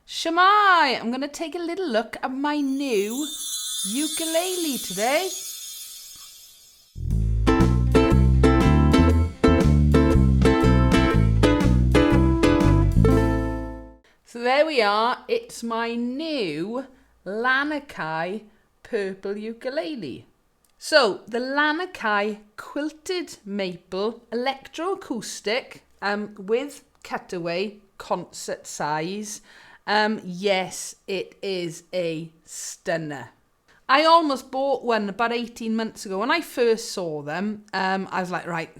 Shamai! I'm going to take a little look at my new ukulele today. So there we are, it's my new Lanikai purple ukulele. So the Lanikai Quilted Maple Electro Acoustic with cutaway concert size. Yes, it is a stunner. I almost bought one about 18 months ago. When I first saw them, I was like, right,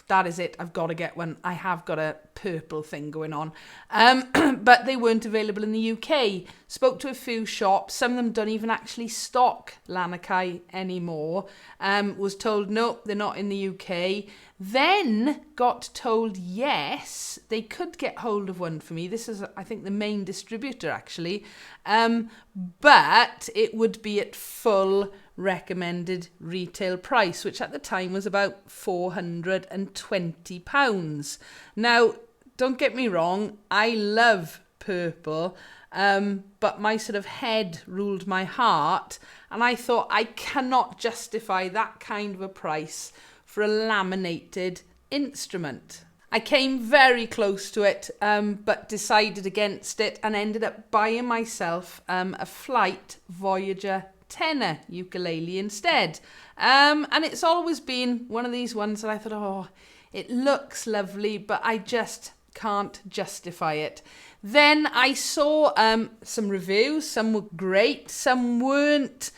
that is it. I've got to get one. I have got a purple thing going on. But they weren't available in the UK. Spoke to a few shops. Some of them don't even actually stock Lanikai anymore. Was told, no, they're not in the UK. Then got told, yes, they could get hold of one for me. This is, I think, the main distributor, actually. But it would be at full recommended retail price, which at the time was about £420. Now, don't get me wrong, I love purple, but my sort of head ruled my heart, and I thought I cannot justify that kind of a price for a laminated instrument. I came very close to it, but decided against it and ended up buying myself a Flight Voyager tenor ukulele instead. And it's always been one of these ones that I thought, oh, it looks lovely, but I just can't justify it. Then I saw some reviews. Some were great, some weren't.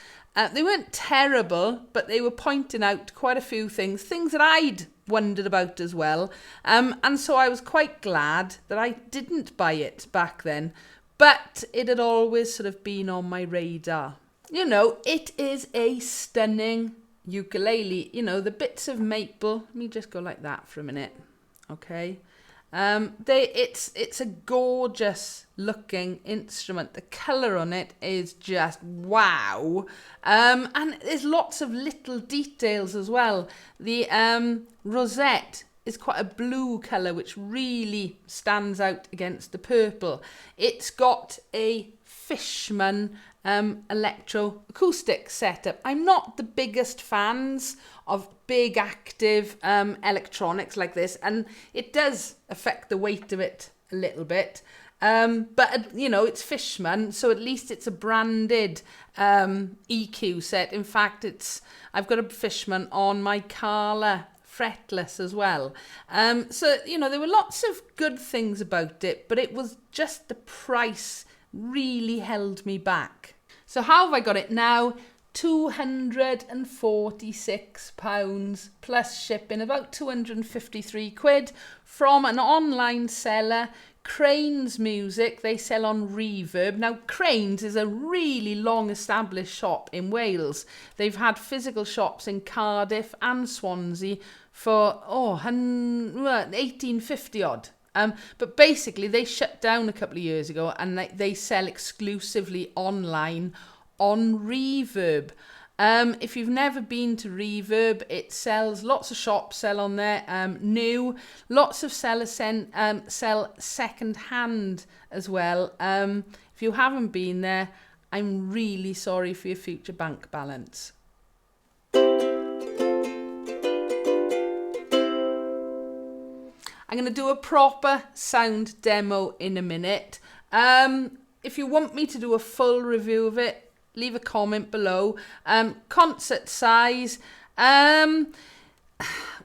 They weren't terrible, but they were pointing out quite a few things that I'd wondered about as well. And so I was quite glad that I didn't buy it back then, but it had always sort of been on my radar. You know, it is a stunning ukulele. You know, the bits of maple, let me just go like that for a minute, okay? It's a gorgeous looking instrument. The colour on it is just wow. And there's lots of little details as well. The rosette is quite a blue colour, which really stands out against the purple. It's got a Fishman electro acoustic setup. I'm not the biggest fans of big active electronics like this, and it does affect the weight of it a little bit, but you know, it's Fishman, so at least it's a branded EQ set. In fact, I've got a Fishman on my Carla fretless as well, so you know, there were lots of good things about it, but it was just the price really held me back. So how have I got it now? £246 plus shipping, about 253 quid from an online seller, Cranes Music. They sell on Reverb. Now, Cranes is a really long established shop in Wales. They've had physical shops in Cardiff and Swansea for 1850 odd. But basically they shut down a couple of years ago, and they sell exclusively online on Reverb. If you've never been to Reverb, it sells, lots of shops sell on there, new, lots of sellers sell second hand as well. If you haven't been there, I'm really sorry for your future bank balance. I'm going to do a proper sound demo in a minute. If you want me to do a full review of it, leave a comment below. Concert size.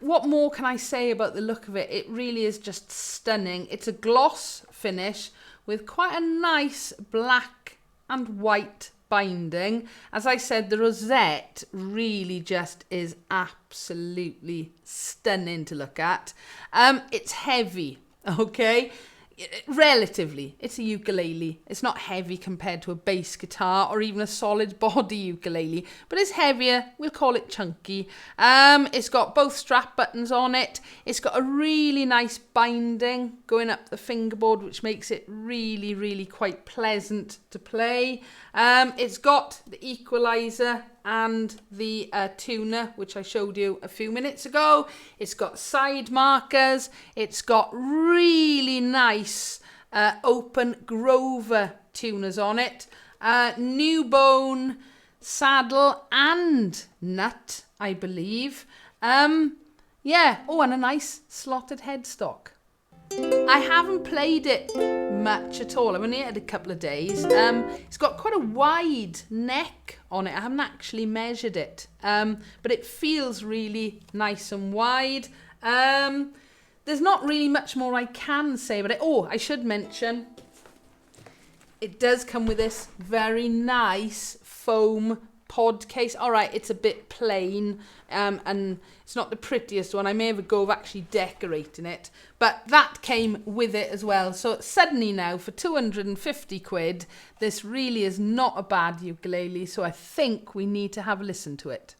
What more can I say about the look of it? It really is just stunning. It's a gloss finish with quite a nice black and white binding. As I said, the rosette really just is absolutely stunning to look at. It's heavy, okay? Relatively, it's a ukulele. It's not heavy compared to a bass guitar or even a solid body ukulele, but it's heavier. We'll call it chunky. It's got both strap buttons on it. It's got a really nice binding going up the fingerboard, which makes it really, really quite pleasant to play. It's got the equalizer and the tuner, which I showed you a few minutes ago. It's got side markers. It's got really nice open Grover tuners on it. New bone, saddle and nut, I believe. Yeah, oh, and a nice slotted headstock. I haven't played it much at all. I've only had a couple of days. It's got quite a wide neck on it. I haven't actually measured it, but it feels really nice and wide. There's not really much more I can say about it. Oh, I should mention, it does come with this very nice foam pod case. All right, it's a bit plain, and it's not the prettiest one. I may have a go of actually decorating it, but that came with it as well. So suddenly now, for 250 quid, this really is not a bad ukulele, so I think we need to have a listen to it.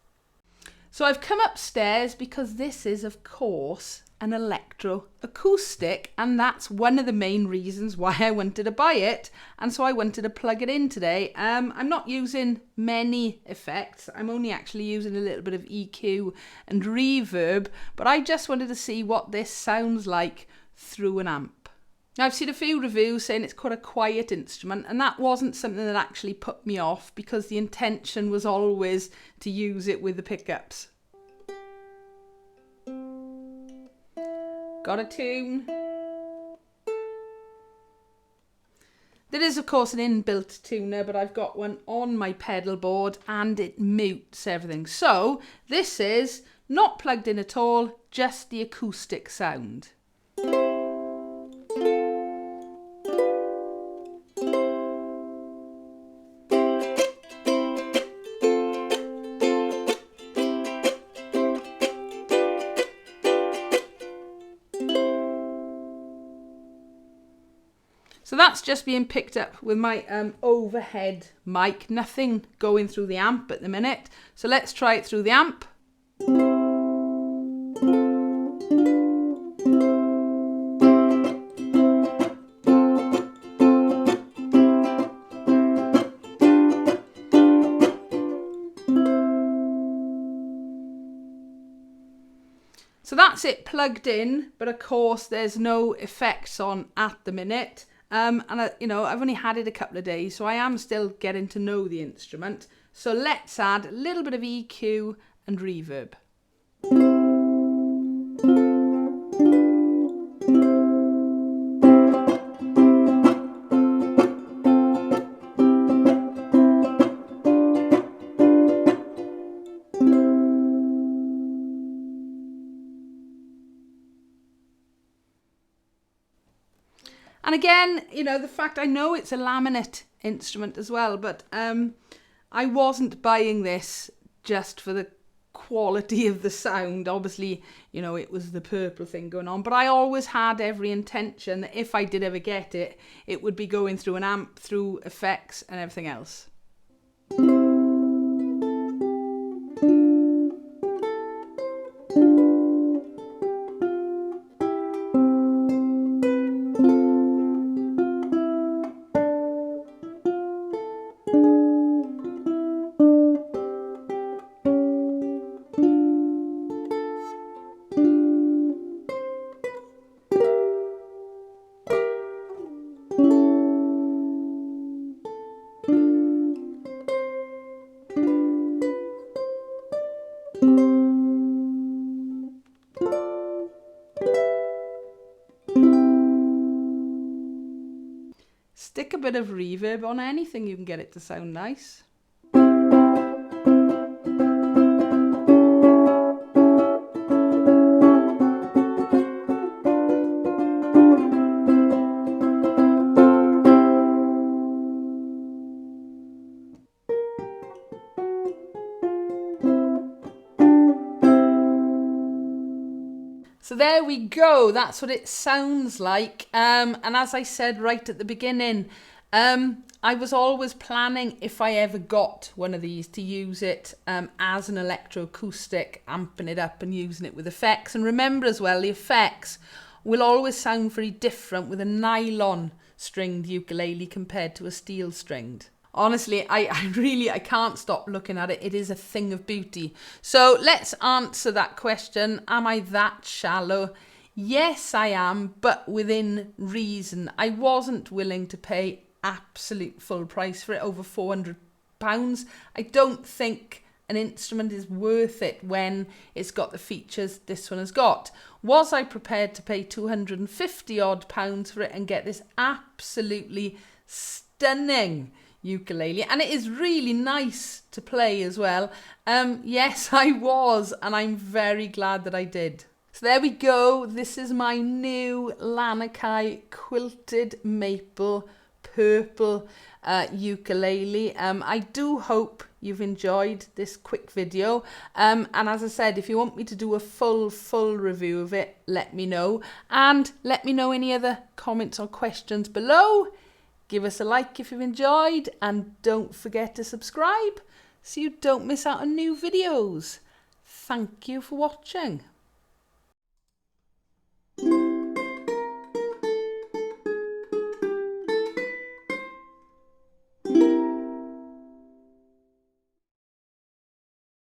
So I've come upstairs because this is, of course, an Electro acoustic, and that's one of the main reasons why I wanted to buy it, and so I wanted to plug it in today. I'm not using many effects. I'm only actually using a little bit of EQ and reverb, but I just wanted to see what this sounds like through an amp. Now, I've seen a few reviews saying it's quite a quiet instrument, and that wasn't something that actually put me off, because the intention was always to use it with the pickups. Got a tune. There is, of course, an inbuilt tuner, but I've got one on my pedal board and it mutes everything. So this is not plugged in at all, just the acoustic sound. So that's just being picked up with my overhead mic, nothing going through the amp at the minute. So let's try it through the amp. So that's it plugged in, but of course there's no effects on at the minute. And I've only had it a couple of days, so I am still getting to know the instrument. So let's add a little bit of EQ and reverb. And again, the fact, I know it's a laminate instrument as well, but I wasn't buying this just for the quality of the sound. Obviously, it was the purple thing going on, but I always had every intention that if I did ever get it, it would be going through an amp, through effects and everything else. Stick a bit of reverb on anything, you can get it to sound nice. So there we go, that's what it sounds like. And as I said right at the beginning, I was always planning, if I ever got one of these, to use it as an electroacoustic, amping it up and using it with effects. And remember as well, the effects will always sound very different with a nylon stringed ukulele compared to a steel stringed. Honestly, I can't stop looking at it. It is a thing of beauty. So let's answer that question. Am I that shallow? Yes, I am, but within reason. I wasn't willing to pay absolute full price for it, over £400. I don't think an instrument is worth it when it's got the features this one has got. Was I prepared to pay 250 odd pounds for it and get this absolutely stunning ukulele? And it is really nice to play as well. Yes, I was, and I'm very glad that I did. So there we go. This is my new Lanikai Quilted Maple Purple ukulele. I do hope you've enjoyed this quick video, and as I said, if you want me to do a full review of it, let me know, and let me know any other comments or questions below. Give us a like if you've enjoyed, and don't forget to subscribe so you don't miss out on new videos. Thank you for watching.